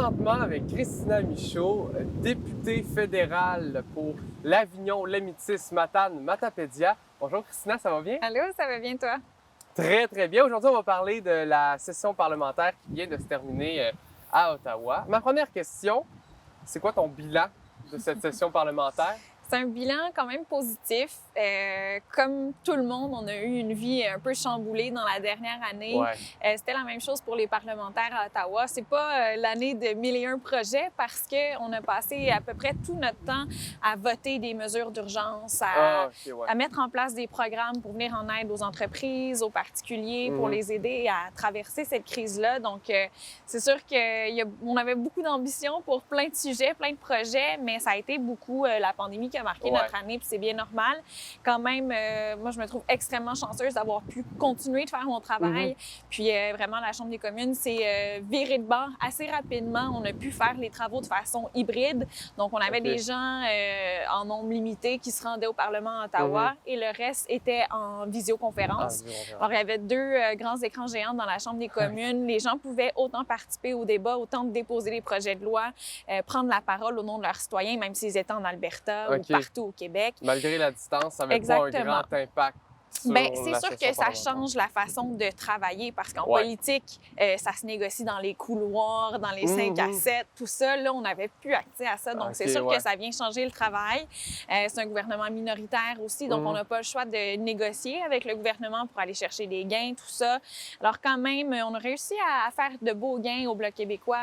présentement avec Christina Michaud, députée fédérale pour l'Avignon, Lamitis, Matane, Matapédia. Bonjour Christina, ça va bien? Allô, ça va bien toi? Très, très bien. Aujourd'hui, on va parler de la session parlementaire qui vient de se terminer à Ottawa. Ma première question, c'est quoi ton bilan de cette session parlementaire? C'est un bilan quand même positif. Comme tout le monde, on a eu une vie un peu chamboulée dans la dernière année. Ouais. C'était la même chose pour les parlementaires à Ottawa. C'est pas l'année de 1001 projets parce qu'on a passé à peu près tout notre temps à voter des mesures d'urgence, à mettre en place des programmes pour venir en aide aux entreprises, aux particuliers, pour les aider à traverser cette crise-là. Donc, c'est sûr qu'on avait beaucoup d'ambition pour plein de sujets, plein de projets, mais ça a été beaucoup la pandémie qui a marqué notre année, puis c'est bien normal. Quand même, moi, je me trouve extrêmement chanceuse d'avoir pu continuer de faire mon travail. Puis vraiment, la Chambre des communes s'est virée de bord assez rapidement. On a pu faire les travaux de façon hybride. Donc, on avait des gens en nombre limité qui se rendaient au Parlement à Ottawa et le reste était en visioconférence. Alors, il y avait deux grands écrans géants dans la Chambre des communes. Les gens pouvaient autant participer au débat, autant déposer des projets de loi, prendre la parole au nom de leurs citoyens, même s'ils étaient en Alberta ou partout au Québec. Malgré la distance, ça n'avait pas un grand impact. Bien, c'est sûr que ça change la façon de travailler parce qu'en politique, ça se négocie dans les couloirs, dans les 5 à 7, tout ça. Là, on n'avait plus accès à ça. Donc, c'est sûr que ça vient changer le travail. C'est un gouvernement minoritaire aussi, donc on n'a pas le choix de négocier avec le gouvernement pour aller chercher des gains, tout ça. Alors, quand même, on a réussi à faire de beaux gains au Bloc québécois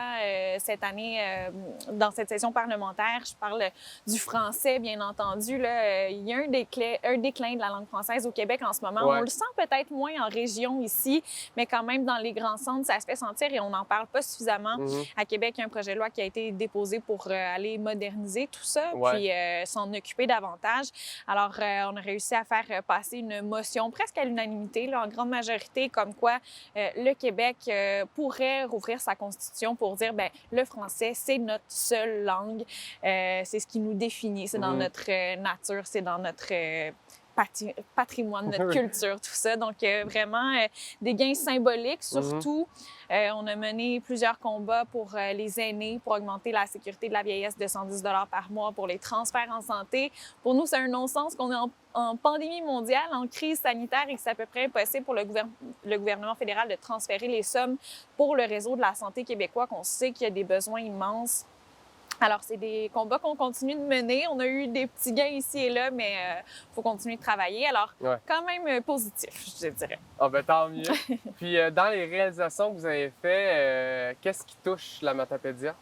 cette année dans cette session parlementaire. Je parle du français, bien entendu. Là, il y a un déclin de la langue française au Québec en ce moment. On le sent peut-être moins en région ici, mais quand même dans les grands centres, ça se fait sentir et on n'en parle pas suffisamment. À Québec, il y a un projet de loi qui a été déposé pour aller moderniser tout ça, puis s'en occuper davantage. Alors, on a réussi à faire passer une motion presque à l'unanimité, là, en grande majorité, comme quoi le Québec pourrait rouvrir sa constitution pour dire, bien, le français, c'est notre seule langue. C'est ce qui nous définit, c'est dans notre nature, c'est dans notre patrimoine, notre culture, tout ça. Donc, vraiment, des gains symboliques, surtout. On a mené plusieurs combats pour les aînés, pour augmenter la sécurité de la vieillesse de 110 $ par mois, pour les transferts en santé. Pour nous, c'est un non-sens qu'on est en pandémie mondiale, en crise sanitaire et que c'est à peu près impossible pour le gouvernement fédéral de transférer les sommes pour le réseau de la santé québécois, qu'on sait qu'il y a des besoins immenses. Alors, c'est des combats qu'on continue de mener. On a eu des petits gains ici et là, mais il faut continuer de travailler. Alors, quand même positif, je dirais. Ah ben tant mieux. Puis, dans les réalisations que vous avez faites, qu'est-ce qui touche la Matapédia?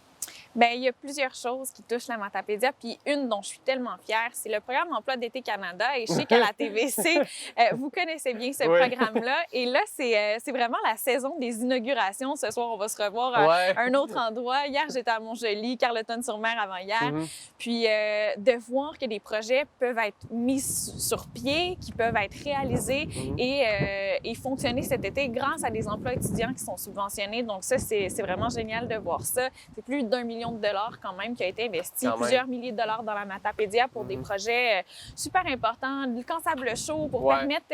Bien, il y a plusieurs choses qui touchent la Matapédia, puis une dont je suis tellement fière, c'est le programme Emploi d'été Canada. Et je sais qu'à la TVC, vous connaissez bien ce programme-là. Et là, c'est vraiment la saison des inaugurations. Ce soir, on va se revoir à un autre endroit. Hier, j'étais à Montjoli, Carleton-sur-Mer avant hier. Puis, de voir que des projets peuvent être mis sur pied, qui peuvent être réalisés et fonctionner cet été grâce à des emplois étudiants qui sont subventionnés. Donc ça, c'est vraiment génial de voir ça. C'est plus d'1 million de dollars quand même qui a été investi, plusieurs milliers de dollars dans la Matapédia pour des projets super importants. Le camp Sable Chaud pour permettre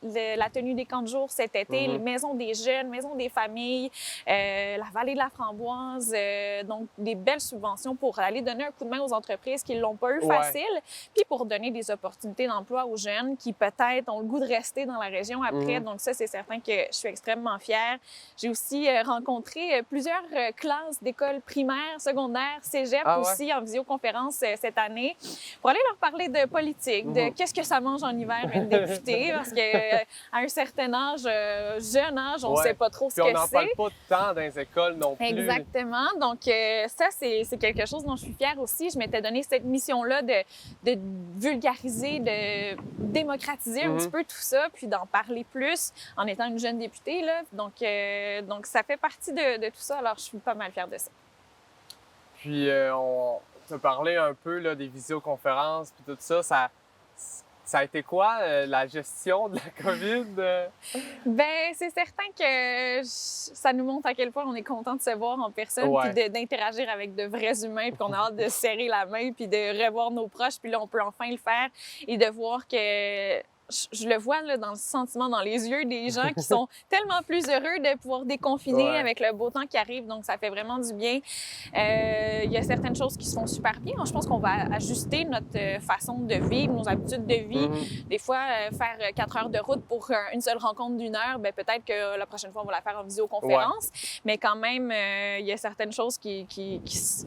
la tenue des camps de jour cet été, les maisons des jeunes, maisons des familles, la vallée de la Framboise, donc des belles subventions pour aller donner un coup de main aux entreprises qui ne l'ont pas eu facile, puis pour donner des opportunités d'emploi aux jeunes qui peut-être ont le goût de rester dans la région après. Donc ça, c'est certain que je suis extrêmement fière. J'ai aussi rencontré plusieurs classes d'écoles primaires, secondaire, cégep aussi en visioconférence cette année pour aller leur parler de politique, de qu'est-ce que ça mange en hiver une députée, parce qu'à un certain âge, jeune âge, on ne sait pas trop ce que c'est. On n'en parle pas tant dans les écoles non plus. Exactement. Donc ça, c'est quelque chose dont je suis fière aussi. Je m'étais donné cette mission-là de vulgariser, de démocratiser un petit peu tout ça, puis d'en parler plus en étant une jeune députée, là. Donc ça fait partie de tout ça. Alors, je suis pas mal fière de ça. Puis, on t'a parlé un peu là, des visioconférences puis tout ça. Ça a été quoi, la gestion de la COVID? Bien, c'est certain que ça nous montre à quel point on est content de se voir en personne puis d'interagir avec de vrais humains puis qu'on a hâte de serrer la main puis de revoir nos proches. Puis là, on peut enfin le faire et de voir que je le vois là, dans le sentiment, dans les yeux des gens qui sont tellement plus heureux de pouvoir déconfiner avec le beau temps qui arrive. Donc, ça fait vraiment du bien. Il y a certaines choses qui se font super bien. Je pense qu'on va ajuster notre façon de vivre, nos habitudes de vie. Des fois, faire 4 heures de route pour une seule rencontre d'1 heure, bien, peut-être que la prochaine fois, on va la faire en visioconférence. Mais quand même, il y a certaines choses qui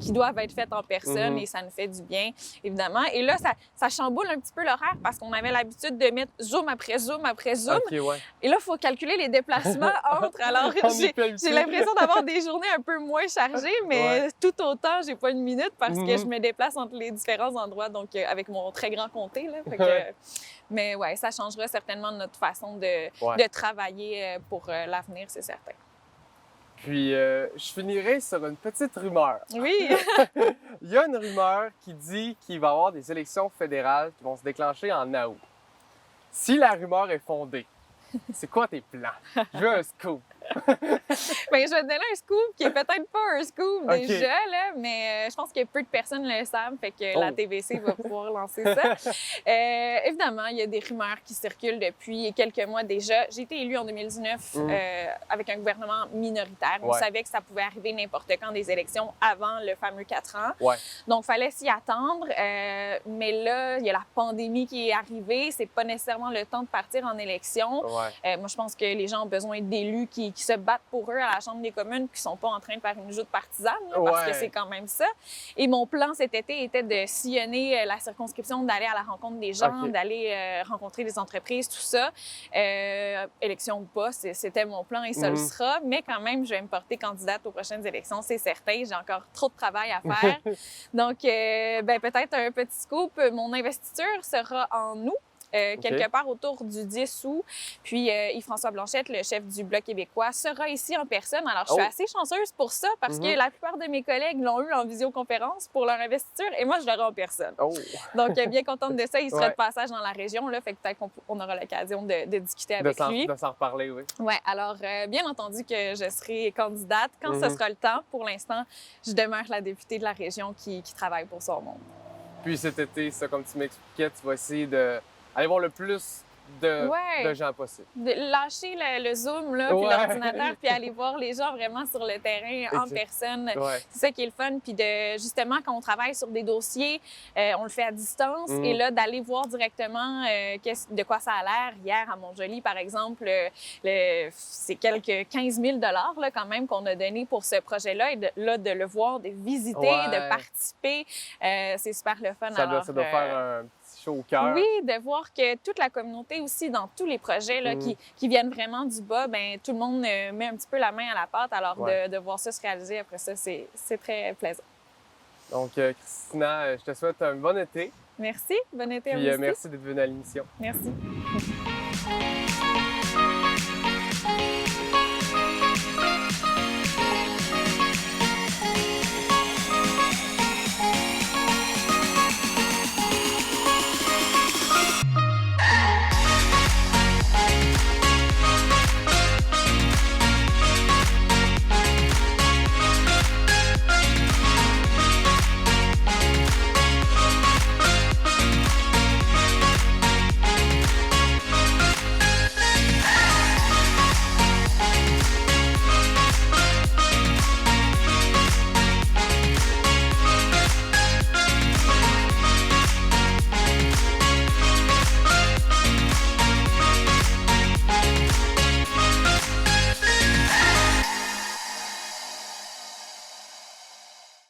doivent être faites en personne et ça nous fait du bien, évidemment. Et là, ça chamboule un petit peu l'horaire parce qu'on avait l'habitude de mettre Zoom après Zoom après Zoom. Okay, Et là, il faut calculer les déplacements entre. Alors, j'ai l'impression d'avoir des journées un peu moins chargées, mais tout autant, j'ai pas une minute parce que je me déplace entre les différents endroits, donc avec mon très grand comté. Là, fait que, mais ouais, ça changera certainement notre façon de travailler pour l'avenir, c'est certain. Puis, je finirai sur une petite rumeur. Oui! Il y a une rumeur qui dit qu'il va y avoir des élections fédérales qui vont se déclencher en août. Si la rumeur est fondée, c'est quoi tes plans? Je veux un scoop. Bien, je vais te donner un scoop qui est peut-être pas un scoop déjà, là, mais je pense que peu de personnes le savent, fait que la TVC va pouvoir lancer ça. Évidemment, il y a des rumeurs qui circulent depuis quelques mois déjà. J'ai été élue en 2019 avec un gouvernement minoritaire. On savait que ça pouvait arriver n'importe quand des élections avant le fameux 4 ans. Donc, il fallait s'y attendre. Mais là, il y a la pandémie qui est arrivée. C'est pas nécessairement le temps de partir en élection. Moi, je pense que les gens ont besoin d'élus qui se battent pour eux à la Chambre des communes, qui sont pas en train de faire une joute partisane, là, parce que c'est quand même ça. Et mon plan cet été était de sillonner la circonscription, d'aller à la rencontre des gens, d'aller rencontrer des entreprises, tout ça. Élection ou pas, c'était mon plan et ça le sera. Mais quand même, je vais me porter candidate aux prochaines élections, c'est certain. J'ai encore trop de travail à faire. Donc, peut-être un petit scoop, mon investiture sera en août. Quelque part autour du 10 août. Puis Yves-François Blanchette, le chef du Bloc québécois, sera ici en personne. Alors, je suis assez chanceuse pour ça parce que la plupart de mes collègues l'ont eu en visioconférence pour leur investiture et moi, je l'aurai en personne. Donc, bien contente de ça. Il sera de passage dans la région, là, fait que peut-être qu'on aura l'occasion de discuter avec lui. De s'en reparler, oui. Oui, alors, bien entendu que je serai candidate quand ce sera le temps. Pour l'instant, je demeure la députée de la région qui travaille pour son monde. Puis cet été, ça, comme tu m'expliquais, tu vas essayer d'aller voir le plus de gens possible. De lâcher le Zoom, là, puis l'ordinateur, puis aller voir les gens vraiment sur le terrain, en personne. C'est ça qui est le fun. Puis justement, quand on travaille sur des dossiers, on le fait à distance. Et là, d'aller voir directement de quoi ça a l'air. Hier, à Mont-Joli, par exemple, c'est quelques 15 000 là, quand même qu'on a donné pour ce projet-là. Et de le voir, de visiter, de participer, c'est super le fun. Ça doit faire un petit chaud au cœur. Oui, de voir que toute la communauté aussi, dans tous les projets là, qui viennent vraiment du bas, bien, tout le monde met un petit peu la main à la pâte. Alors, de voir ça se réaliser après ça, c'est très plaisant. Donc, Christina, je te souhaite un bon été. Merci. Bon été à vous aussi. Puis Merci d'être venue à l'émission. Merci.